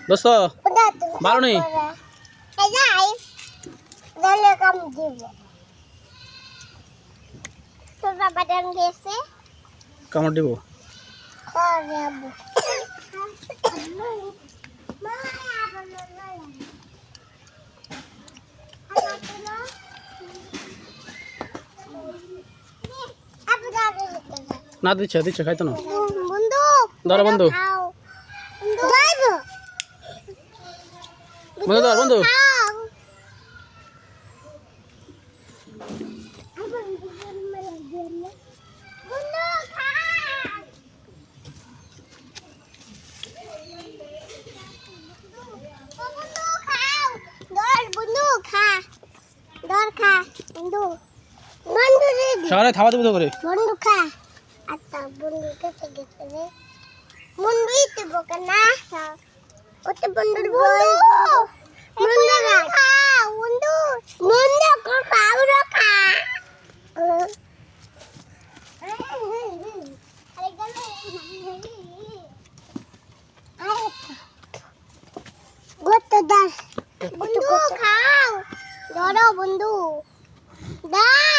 দোস্ত ভালো নেই কামড় দিব না দিচ্ছে দিচ্ছে খাইতো না ধরো বন্ধু বন্ধু ধর বন্ধু সকালে খাওয়া দেবো তো করে বন্ধু খা আচ্ছা বন্ধু কেটে গেছে রে বন্ধুই তো বোকা না ওতে বন্ধুর বন্ধু বন্ধু খা বন্ধু বন্ধু খাও রখা গোটা দাস বন্ধু খাও ধরো বন্ধু দাও